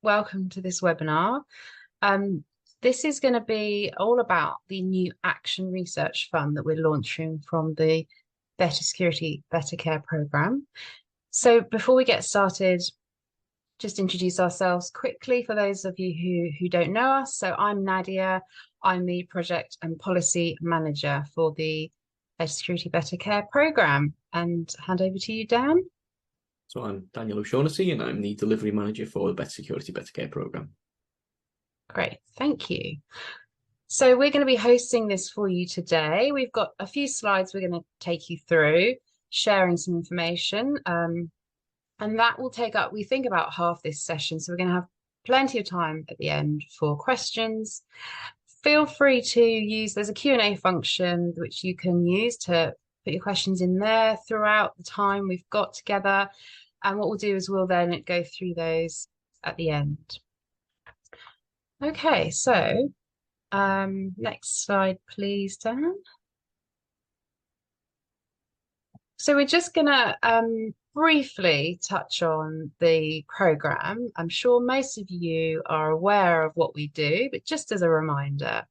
welcome to this webinar. Um, this is going to be all about the new Action Research Fund that we're launching from the Better Security, Better Care programme. So before we get started, just introduce ourselves quickly for those of you who don't know us. So I'm Nadia. I'm the Project and Policy Manager for the Better Security, Better Care programme. And hand over to you, Dan. So I'm Daniel O'Shaughnessy and I'm the Delivery Manager for the Better Security, Better Care programme. Great, thank you. So we're going to be hosting this for you today. We've got a few slides we're going to take you through, sharing some information, and that will take up, we think, about half this session. So we're going to have plenty of time at the end for questions. Feel free to use, there's a Q&A function which you can use to put your questions in there throughout the time we've got together. And what we'll do is we'll then go through those at the end. Okay, so next slide, please, Dan. So we're just going to briefly touch on the programme. I'm sure most of you are aware of what we do, but just as a reminder,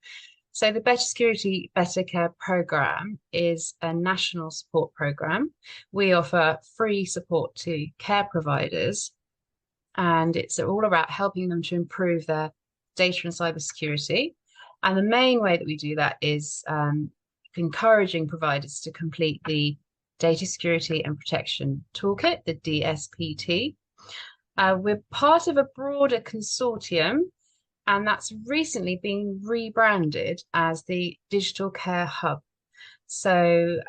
so the Better Security, Better Care programme is a national support programme. We offer free support to care providers, and it's all about helping them to improve their data and cybersecurity. And the main way that we do that is encouraging providers to complete the Data Security and Protection Toolkit, the DSPT. We're part of a broader consortium, and that's recently been rebranded as the Digital Care Hub. So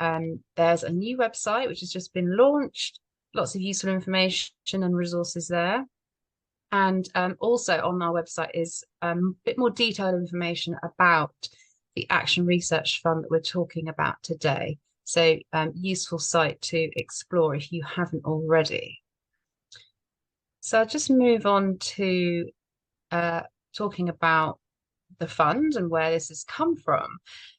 there's a new website which has just been launched, lots of useful information and resources there. And also on our website is a bit more detailed information about the Action Research Fund that we're talking about today. So useful site to explore if you haven't already. So I'll just move on to talking about the fund and where this has come from.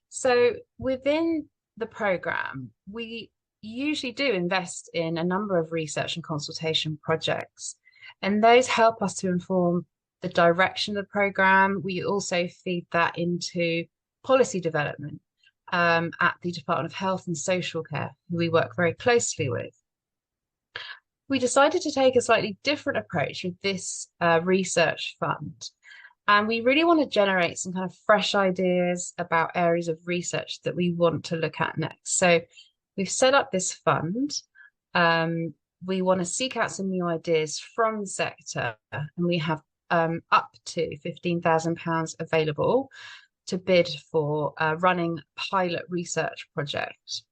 So within the programme, we usually do invest in a number of research and consultation projects, and those help us to inform the direction of the programme. We also feed that into policy development at the Department of Health and Social Care, who we work very closely with. We decided to take a slightly different approach with this research fund. And we really want to generate some kind of fresh ideas about areas of research that we want to look at next. So we've set up this fund. We want to seek out some new ideas from the sector, and we have up to £15,000 available to bid for running a pilot research project.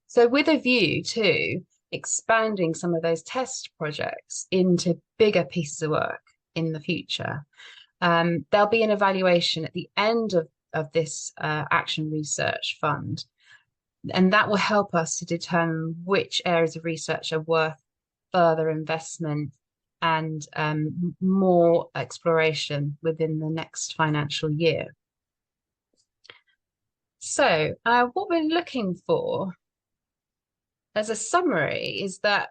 So with a view to expanding some of those test projects into bigger pieces of work in the future. There'll be an evaluation at the end of this Action Research Fund, and that will help us to determine which areas of research are worth further investment and more exploration within the next financial year. So what we're looking for as a summary is that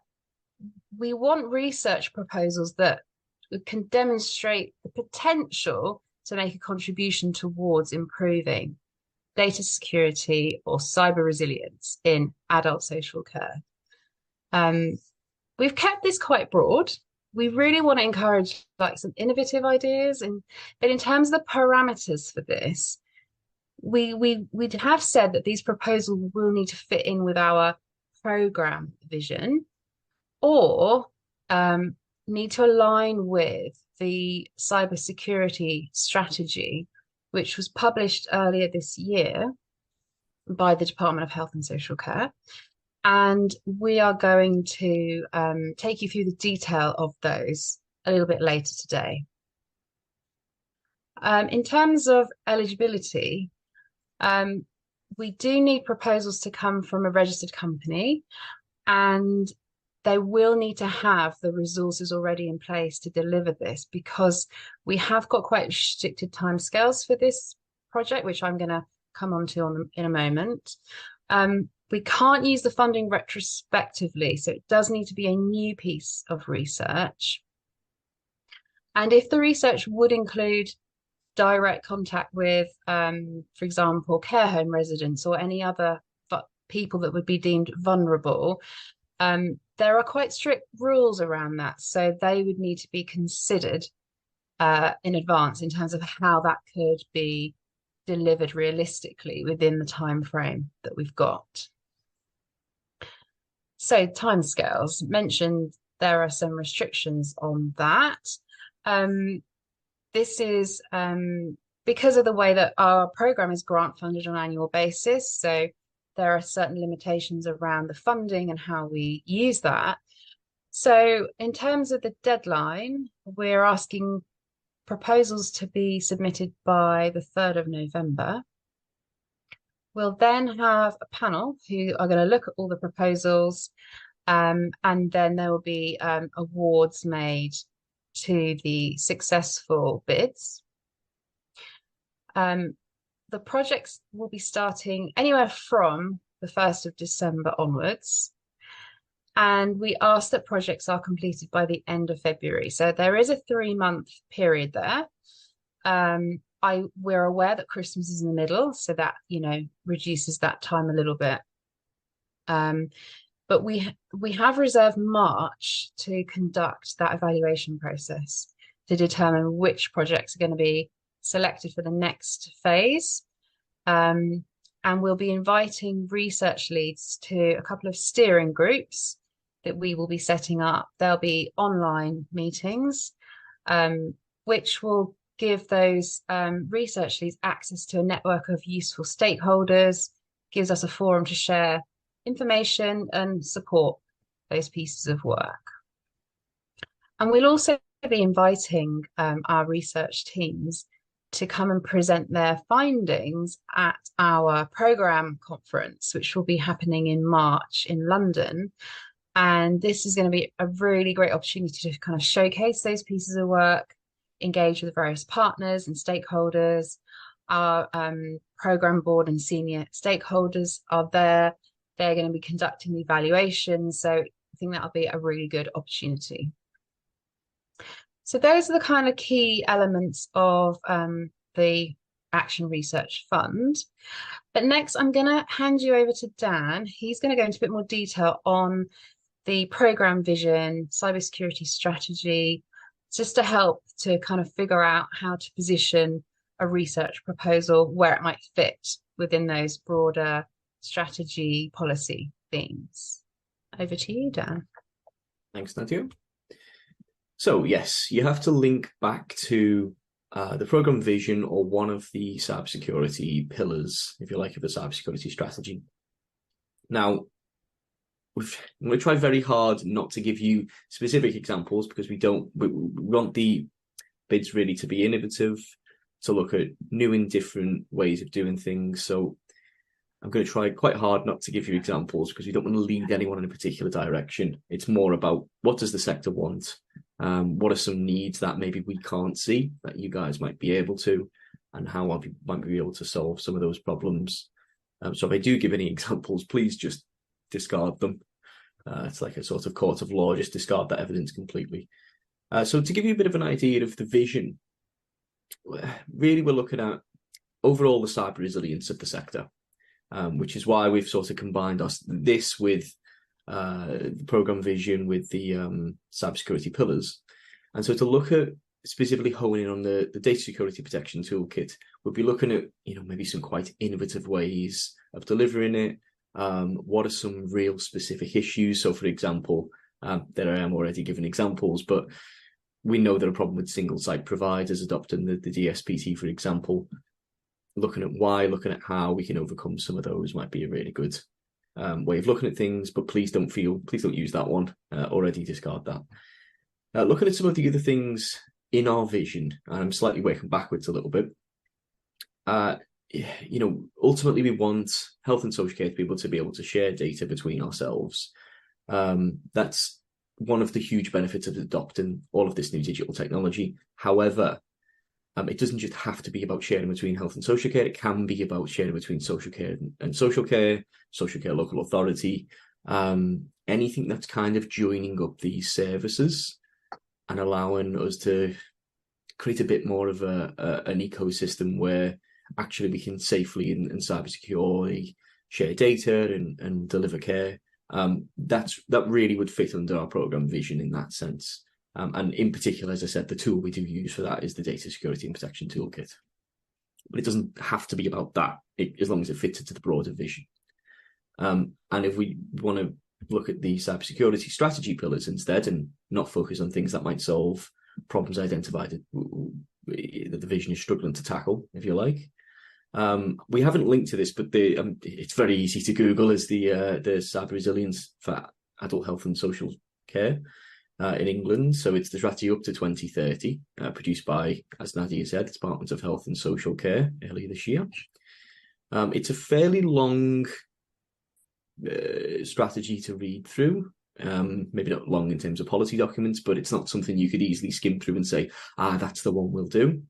we want research proposals that can demonstrate the potential to make a contribution towards improving data security or cyber resilience in adult social care. We've kept this quite broad. We really want to encourage some innovative ideas, but in terms of the parameters for this, we have said that these proposals will need to fit in with our program vision, or need to align with the cybersecurity strategy, which was published earlier this year by the Department of Health and Social Care. And we are going to take you through the detail of those a little bit later today. In terms of eligibility, we do need proposals to come from a registered company, and they will need to have the resources already in place to deliver this, because we have got quite restricted timescales for this project, which I'm going to come on to in a moment. We can't use the funding retrospectively, so it does need to be a new piece of research. And if the research would include direct contact with, for example, care home residents or any other people that would be deemed vulnerable, there are quite strict rules around that. So they would need to be considered in advance in terms of how that could be delivered realistically within the time frame that we've got. So timescales mentioned, there are some restrictions on that. This is because of the way that our program is grant funded on an annual basis. So there are certain limitations around the funding and how we use that. So in terms of the deadline, we're asking proposals to be submitted by the 3rd of November. We'll then have a panel who are going to look at all the proposals, and then there will be awards made to the successful bids. The projects will be starting anywhere from the 1st of December onwards. And we ask that projects are completed by the end of February. So there is a 3-month period there. We're aware that Christmas is in the middle, so that, reduces that time a little bit. But we have reserved March to conduct that evaluation process to determine which projects are going to be selected for the next phase. And we'll be inviting research leads to a couple of steering groups that we will be setting up. There'll be online meetings, which will give those research leads access to a network of useful stakeholders, gives us a forum to share information and support those pieces of work. And we'll also be inviting our research teams to come and present their findings at our program conference, which will be happening in March in London. And this is going to be a really great opportunity to kind of showcase those pieces of work, engage with various partners and stakeholders. Our program board and senior stakeholders are there. They're going to be conducting the evaluation. So I think that'll be a really good opportunity. So those are the kind of key elements of the Action Research Fund. But next, I'm going to hand you over to Dan. He's going to go into a bit more detail on the program vision, cybersecurity strategy, just to help to kind of figure out how to position a research proposal where it might fit within those broader strategy policy themes. Over to you, Dan. Thanks, Nadia. So yes, you have to link back to the program vision or one of the cybersecurity pillars, if you like, of the cybersecurity strategy. Now, we're going to try very hard not to give you specific examples because we want the bids really to be innovative, to look at new and different ways of doing things. So I'm going to try quite hard not to give you examples because we don't want to lead anyone in a particular direction. It's more about what does the sector want? What are some needs that maybe we can't see that you guys might be able to, and how might we be able to solve some of those problems? So if I do give any examples, please just discard them. It's like a sort of court of law, just discard that evidence completely. So to give you a bit of an idea of the vision, really we're looking at overall the cyber resilience of the sector, which is why we've sort of combined this with the program vision with the cybersecurity pillars. And so to look at specifically honing on the data security protection toolkit, we'll be looking at, maybe some quite innovative ways of delivering it. What are some real specific issues? So for example, there I am already giving examples, but we know there are problems with single site providers adopting the DSPT, for example. Looking at why, looking at how we can overcome some of those might be a really good way of looking at things, but please don't use that one. Already discard that. Looking at some of the other things in our vision, and I'm slightly working backwards a little bit. Ultimately we want health and social care people to be able to share data between ourselves. That's one of the huge benefits of adopting all of this new digital technology. However, it doesn't just have to be about sharing between health and social care. It can be about sharing between social care and social care local authority, anything that's kind of joining up these services and allowing us to create a bit more of an ecosystem where actually we can safely and cyber securely share data and deliver care. That really would fit under our program vision in that sense. And in particular, as I said, the tool we do use for that is the Data Security and Protection Toolkit. But it doesn't have to be about that, as long as it fits into the broader vision. And if we want to look at the cybersecurity strategy pillars instead and not focus on things that might solve problems identified that the vision is struggling to tackle, if you like. We haven't linked to this, but it's very easy to Google as the cyber resilience for adult health and social care in England. So it's the strategy up to 2030, produced by, as Nadia said, the Department of Health and Social Care earlier this year. It's a fairly long strategy to read through. Maybe not long in terms of policy documents, but it's not something you could easily skim through and say, that's the one we'll do.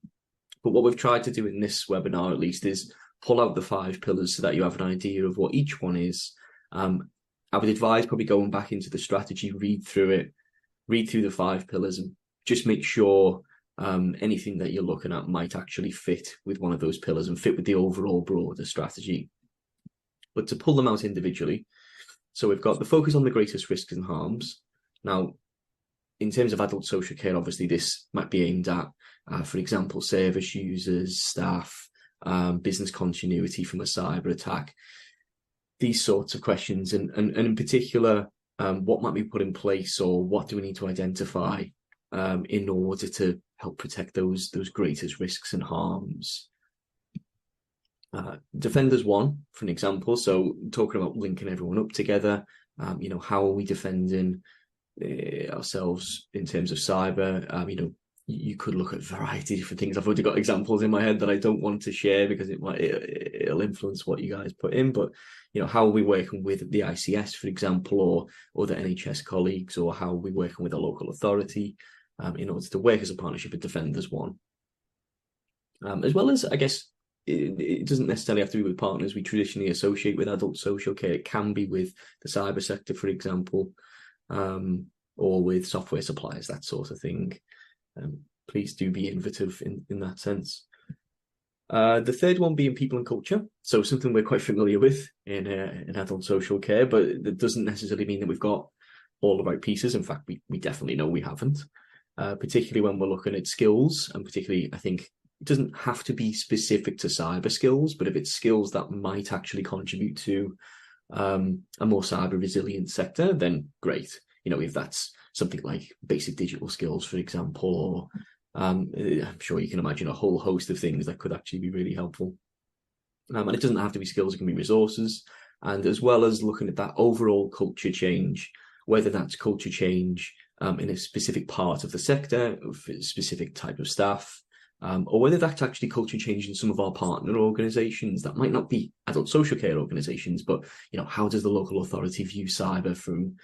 But what we've tried to do in this webinar, at least, is pull out the 5 pillars so that you have an idea of what each one is. I would advise probably going back into the strategy, read through the 5 pillars, and just make sure anything that you're looking at might actually fit with one of those pillars and fit with the overall broader strategy. But to pull them out individually, so we've got the focus on the greatest risks and harms. Now, in terms of adult social care, obviously this might be aimed at, for example, service users, staff, business continuity from a cyber attack, these sorts of questions. And in particular, what might be put in place, or what do we need to identify in order to help protect those greatest risks and harms? Defenders 1, for an example, so talking about linking everyone up together, how are we defending ourselves in terms of cyber? You could look at a variety of different things. I've already got examples in my head that I don't want to share because it'll influence what you guys put in. But how are we working with the ICS, for example, or the NHS colleagues, or how are we working with a local authority in order to work as a partnership with Defenders 1, as well as, I guess, it doesn't necessarily have to be with partners we traditionally associate with adult social care. It can be with the cyber sector, for example, or with software suppliers, that sort of thing. Please do be innovative in that sense. The third one being people and culture. So something we're quite familiar with in adult social care, but that doesn't necessarily mean that we've got all the right pieces. In fact, we definitely know we haven't, particularly when we're looking at skills, and particularly, I think, it doesn't have to be specific to cyber skills, but if it's skills that might actually contribute to a more cyber resilient sector, then great. If that's something like basic digital skills, for example, or I'm sure you can imagine a whole host of things that could actually be really helpful. And it doesn't have to be skills, it can be resources. And as well as looking at that overall culture change, whether that's culture change in a specific part of the sector, of a specific type of staff, or whether that's actually culture change in some of our partner organizations that might not be adult social care organizations, but how does the local authority view cyber from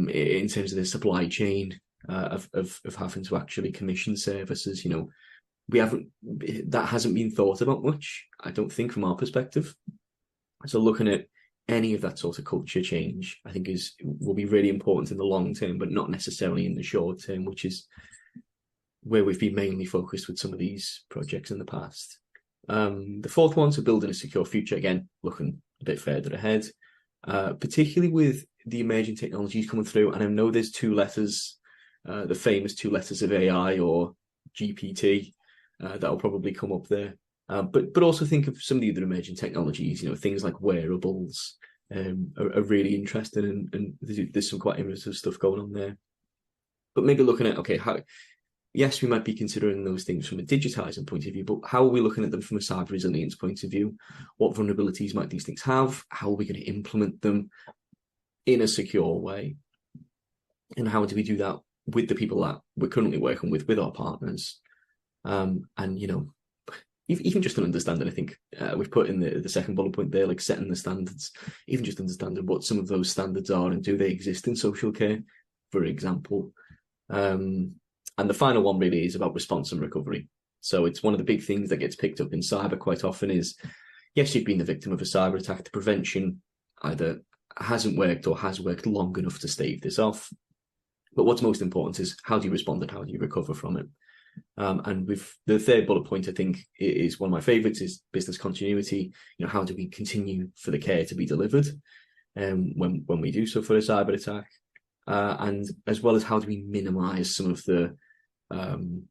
in terms of the supply chain of having to actually commission services? That hasn't been thought about much, I don't think, from our perspective. So looking at any of that sort of culture change, I think will be really important in the long term, but not necessarily in the short term, which is where we've been mainly focused with some of these projects in the past. The fourth one, so building a secure future, again, looking a bit further ahead, particularly with the emerging technologies coming through. And I know there's 2 letters, the famous 2 letters of AI or GPT, that'll probably come up there. But also think of some of the other emerging technologies, things like wearables are really interesting, and there's some quite innovative stuff going on there. But maybe looking at, okay, yes, we might be considering those things from a digitizing point of view, but how are we looking at them from a cyber resilience point of view? What vulnerabilities might these things have? How are we going to implement them in a secure way? And how do we do that with the people that we're currently working with our partners? And, even just an understanding, I think we've put in the second bullet point there, like setting the standards, even just understanding what some of those standards are and do they exist in social care, for example. And the final one really is about response and recovery. So it's one of the big things that gets picked up in cyber quite often is, yes, you've been the victim of a cyber attack. The prevention either hasn't worked or has worked long enough to stave this off. But what's most important is, how do you respond and how do you recover from it? And with the third bullet point, I think is one of my favorites, is business continuity. How do we continue for the care to be delivered when we do suffer a cyber attack? And as well as how do we minimize some of the time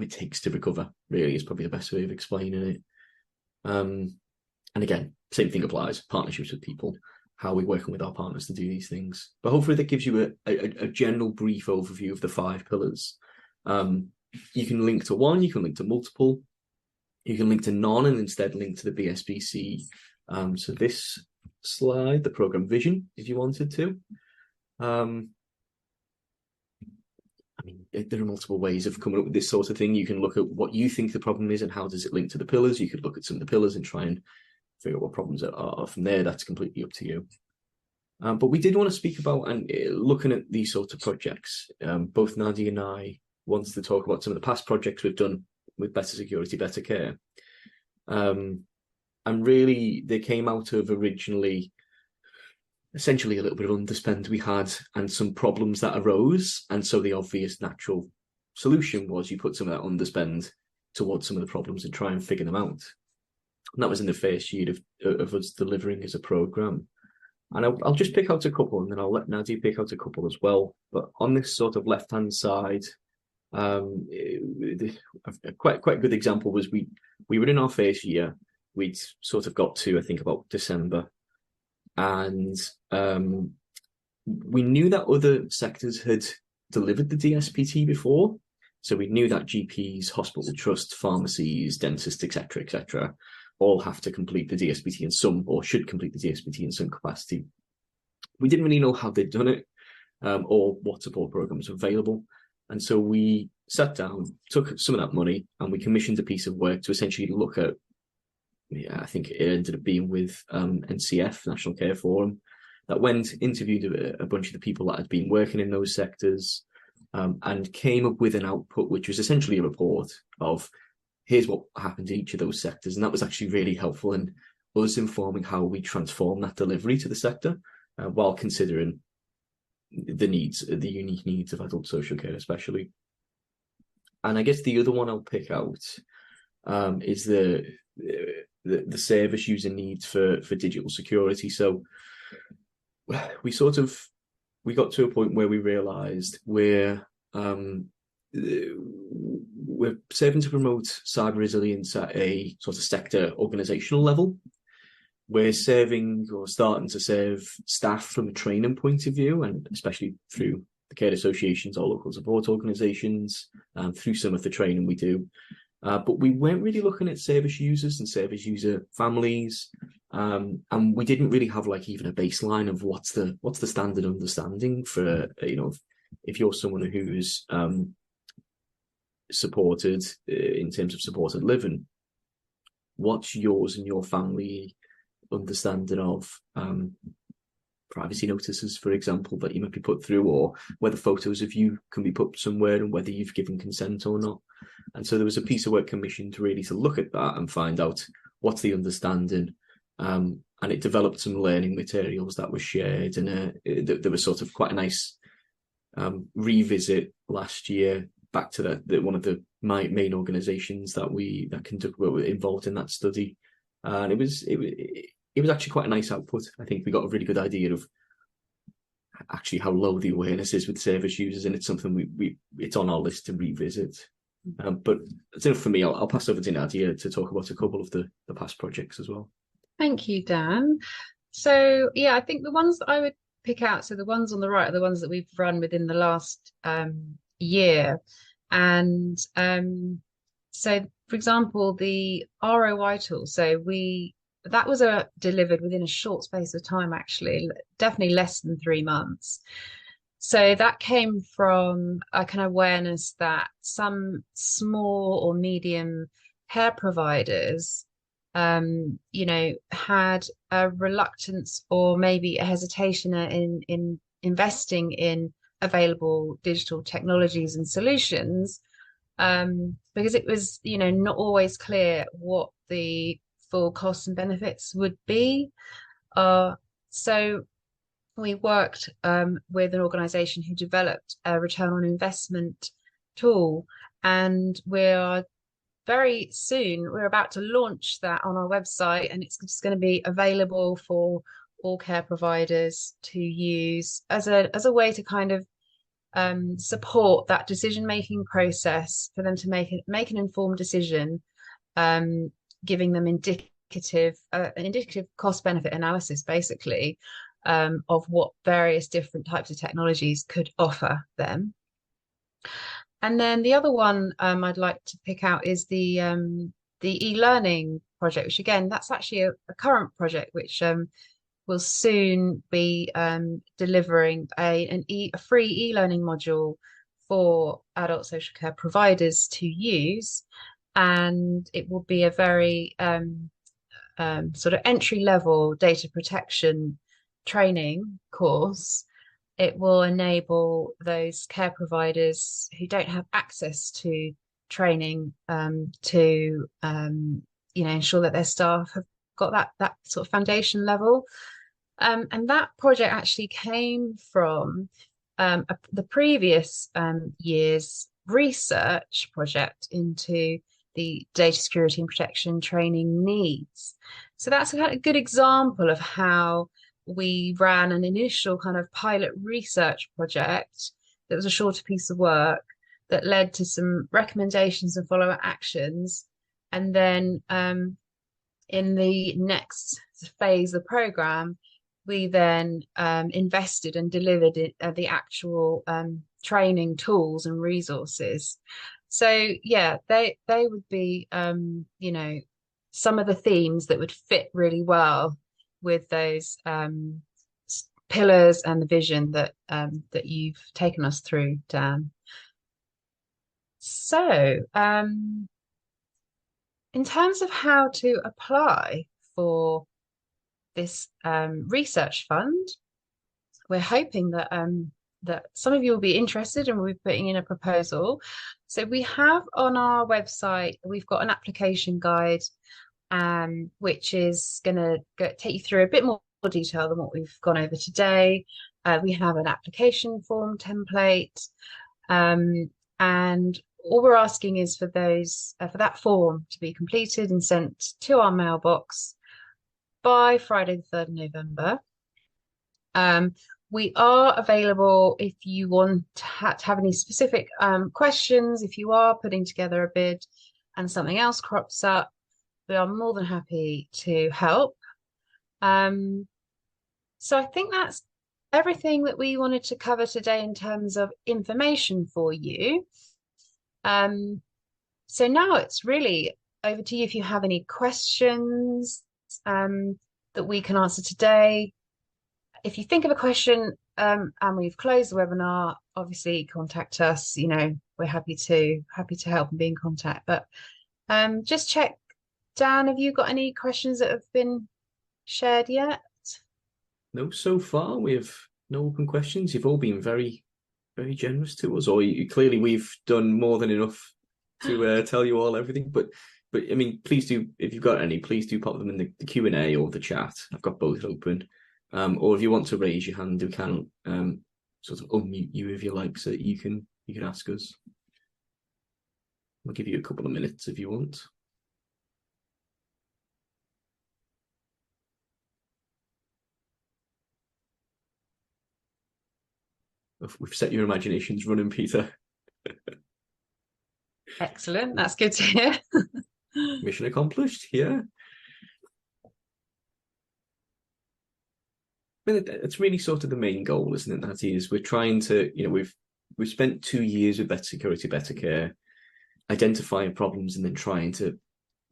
it takes to recover, really, is probably the best way of explaining it. And again, same thing applies, partnerships with people, how we're working with our partners to do these things. But hopefully that gives you a general brief overview of the 5 pillars. You can link to one, you can link to multiple, you can link to none and instead link to the BSPC. So this slide, the program vision, if you wanted to. There are multiple ways of coming up with this sort of thing. You can look at what you think the problem is and how does it link to the pillars. You could look at some of the pillars and try and figure out what problems are from there. That's completely up to you. But we did want to speak about and looking at these sorts of projects. Both Nadia and I wanted to talk about some of the past projects we've done with Better Security, Better Care. And really, they came out of originally essentially a little bit of underspend we had and some problems that arose. And so the obvious natural solution was you put some of that underspend towards some of the problems and try and figure them out. And that was in the first year of us delivering as a program. And I'll just pick out a couple, and then I'll let Nadia pick out a couple as well. But on this sort of left-hand side, quite a good example was we were in our first year. We'd sort of got to, I think, about December. And we knew that other sectors had delivered the DSPT before. So we knew that GPs, hospital trusts, pharmacies, dentists, etc., all have to complete the DSPT in some, or should complete the DSPT in some capacity. We didn't really know how they'd done it or what support programs were available. And so we sat down, took some of that money, and we commissioned a piece of work to essentially look at, I think it ended up being with NCF, National Care Forum, that went, interviewed a bunch of the people that had been working in those sectors, and came up with an output, which was essentially a report of, here's what happened in each of those sectors. And that was actually really helpful in us informing how we transform that delivery to the sector, while considering the unique needs of adult social care, especially. And I guess the other one I'll pick out is the service user needs for digital security. So we got to a point where we realized we're serving to promote cyber resilience at a sort of sector organizational level. We're serving or starting to serve staff from a training point of view, and especially through the care associations or local support organizations, through some of the training we do. But we weren't really looking at service users and service user families, and we didn't really have like even a baseline of what's the standard understanding for, if you're someone who's supported in terms of supported living, what's yours and your family understanding of privacy notices, for example, that you might be put through, or whether photos of you can be put somewhere and whether you've given consent or not. And so there was a piece of work commissioned really to look at that and find out what's the understanding. And it developed some learning materials that were shared, and there was sort of quite a nice revisit last year back to one of the main organisations that were involved in that study, and it was actually quite a nice output. I think we got a really good idea of actually how low the awareness is with service users, and it's something it's on our list to revisit. But that's enough for me. I'll pass over to Nadia to talk about a couple of the past projects as well. Thank you, Dan. So yeah, I think the ones that I would pick out, so the ones on the right are the ones that we've run within the last year. And so for example, the ROI tool, that was delivered within a short space of time, actually, definitely less than 3 months. So that came from a kind of awareness that some small or medium care providers, had a reluctance or maybe a hesitation in investing in available digital technologies and solutions, because it was, not always clear what the full costs and benefits would be. So we worked with an organization who developed a return on investment tool, and we're about to launch that on our website, and it's just going to be available for all care providers to use as a way to kind of support that decision-making process for them to make an informed decision, um, giving them an indicative cost benefit analysis, basically, of what various different types of technologies could offer them. And then the other one I'd like to pick out is the e-learning project, which again, that's actually a current project which will soon be delivering a free e-learning module for adult social care providers to use. And it will be a very sort of entry level data protection training course. It will enable those care providers who don't have access to training to ensure that their staff have got that sort of foundation level. And that project actually came from the previous year's research project into the data security and protection training needs. So that's a good example of how we ran an initial kind of pilot research project that was a shorter piece of work that led to some recommendations and follow-up actions. And then in the next phase of the program, we then invested and delivered the actual training tools and resources. So yeah, they would be some of the themes that would fit really well with those pillars and the vision that you've taken us through, Dan. So in terms of how to apply for this research fund, we're hoping that that some of you will be interested, and we'll be putting in a proposal. So we have on our website, we've got an application guide, which is going to take you through a bit more detail than what we've gone over today. We have an application form template, and all we're asking is for that form to be completed and sent to our mailbox by Friday the 3rd of November. We are available if you want to have any specific questions. If you are putting together a bid and something else crops up, we are more than happy to help. So I think that's everything that we wanted to cover today in terms of information for you. So now it's really over to you if you have any questions that we can answer today. If you think of a question and we've closed the webinar, obviously contact us. We're happy to help and be in contact. But just check, Dan, have you got any questions that have been shared yet? No, so far we have no open questions. You've all been very, very generous to us, or clearly we've done more than enough to tell you all everything. But I mean, please do, if you've got any, please do pop them in the Q&A or the chat. I've got both open. Or if you want to raise your hand, we can sort of unmute you if you like, so that you can ask us. I'll give you a couple of minutes if you want. We've set your imaginations running, Peter. Excellent. That's good to hear. Mission accomplished. Yeah. I mean, it's really sort of the main goal, isn't it? That is, we're trying to, we've spent 2 years with Better Security, Better Care, identifying problems and then trying to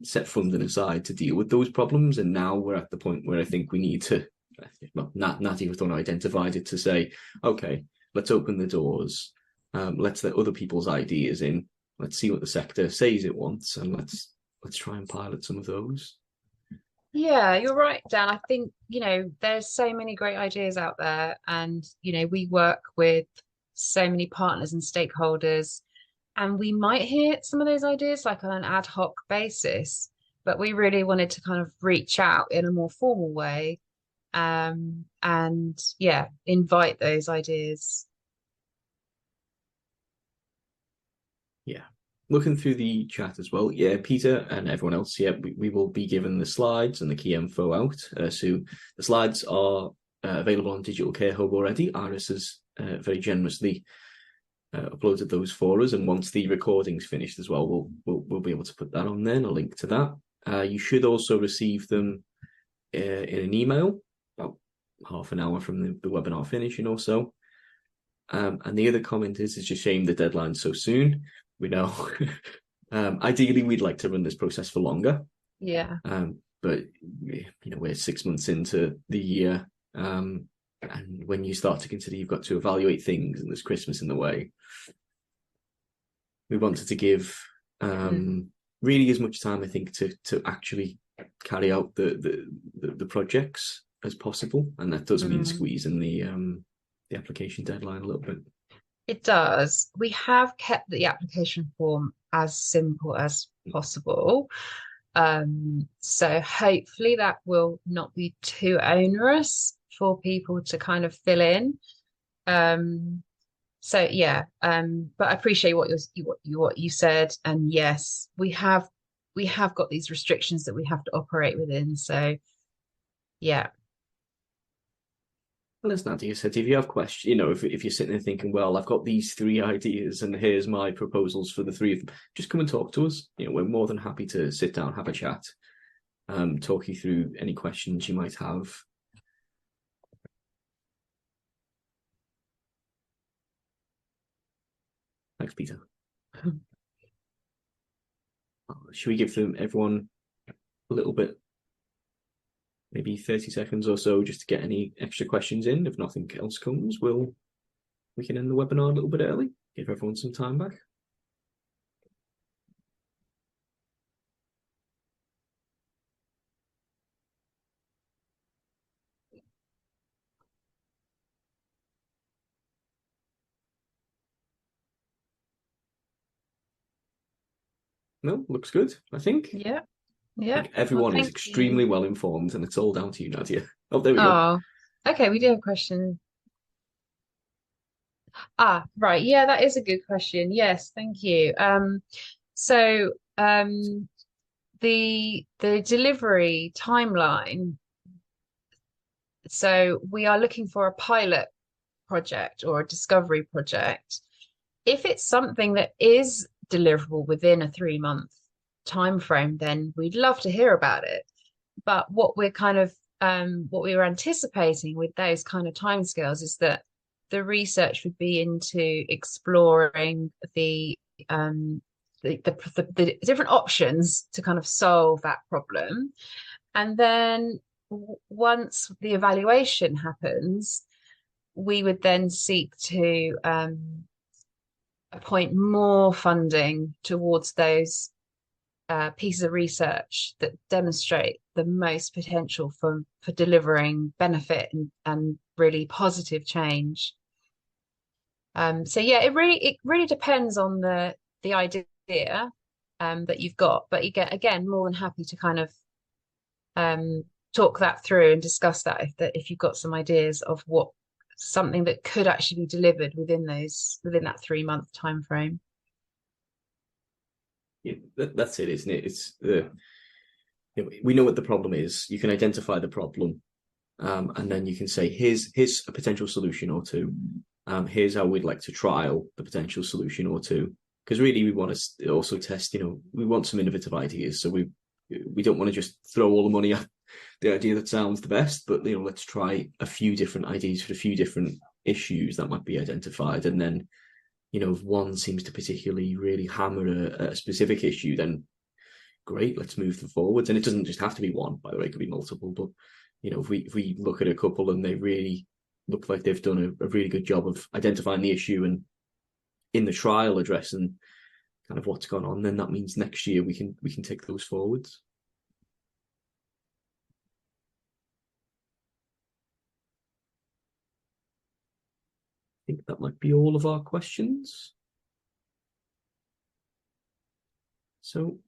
set funding aside to deal with those problems. And now we're at the point where I think we need to, Natty was the one who identified it, to say, okay, let's open the doors. Let's let other people's ideas in. Let's see what the sector says it wants, and let's try and pilot some of those. Yeah, you're right, Dan. I think, there's so many great ideas out there, and, we work with so many partners and stakeholders, and we might hear some of those ideas like on an ad hoc basis, but we really wanted to kind of reach out in a more formal way, and yeah, invite those ideas. Yeah. Looking through the chat as well, yeah, Peter and everyone else, yeah, we will be given the slides and the key info out. So the slides are available on Digital Care Hub already. Iris has very generously uploaded those for us, and once the recording's finished as well, we'll be able to put that on there and a link to that. You should also receive them in an email about half an hour from the webinar finishing or so. And the other comment is, it's a shame the deadline's so soon. We know. Ideally, we'd like to run this process for longer. Yeah. But we're 6 months into the year, and when you start to consider you've got to evaluate things, and there's Christmas in the way, we wanted to give really as much time, I think, to actually carry out the projects as possible, and that does mean squeezing the application deadline a little bit. It does. We have kept the application form as simple as possible. So hopefully that will not be too onerous for people to kind of fill in. So yeah, but I appreciate what you said, and yes, we have got these restrictions that we have to operate within. So yeah. Well, as Nadia said, if you have questions, if you're sitting there thinking, well, I've got these 3 ideas and here's my proposals for the 3 of them, just come and talk to us. We're more than happy to sit down, have a chat, talk you through any questions you might have. Thanks, Peter. Should we give everyone a little bit, maybe 30 seconds or so, just to get any extra questions in? If nothing else comes, we can end the webinar a little bit early, give everyone some time back. No, looks good, I think. Yeah. Yeah. Everyone is extremely well informed, and it's all down to you, Nadia. Oh, there we go. Okay, we do have a question. Right. Yeah, that is a good question. Yes, thank you. So the delivery timeline. So we are looking for a pilot project or a discovery project. If it's something that is deliverable within a 3-month time frame, then we'd love to hear about it. But what we're what we were anticipating with those kind of timescales is that the research would be into exploring the different options to kind of solve that problem. And then once the evaluation happens, we would then seek to appoint more funding towards those pieces of research that demonstrate the most potential for delivering benefit and really positive change. So yeah, it really depends on the idea that you've got, but you get, again, more than happy to kind of talk that through and discuss that if you've got some ideas of what something that could actually be delivered within that 3-month time frame. Yeah, that's it, isn't it? It's we know what the problem is. You can identify the problem, and then you can say, here's a potential solution or two. Here's how we'd like to trial the potential solution or two. Because really, we want to also test. We want some innovative ideas. So we don't want to just throw all the money at the idea that sounds the best, but let's try a few different ideas for a few different issues that might be identified, and then if one seems to particularly really hammer a specific issue, then great, let's move them forwards. And it doesn't just have to be one, by the way, it could be multiple. But if we look at a couple and they really look like they've done a really good job of identifying the issue and in the trial addressing kind of what's gone on, then that means next year we can take those forwards. I think that might be all of our questions. So, do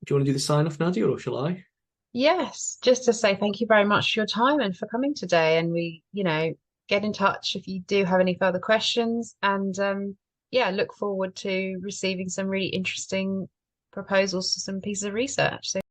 you want to do the sign off, Nadia, or shall I? Yes, just to say thank you very much for your time and for coming today. And we, get in touch if you do have any further questions. And yeah, look forward to receiving some really interesting proposals for some pieces of research. So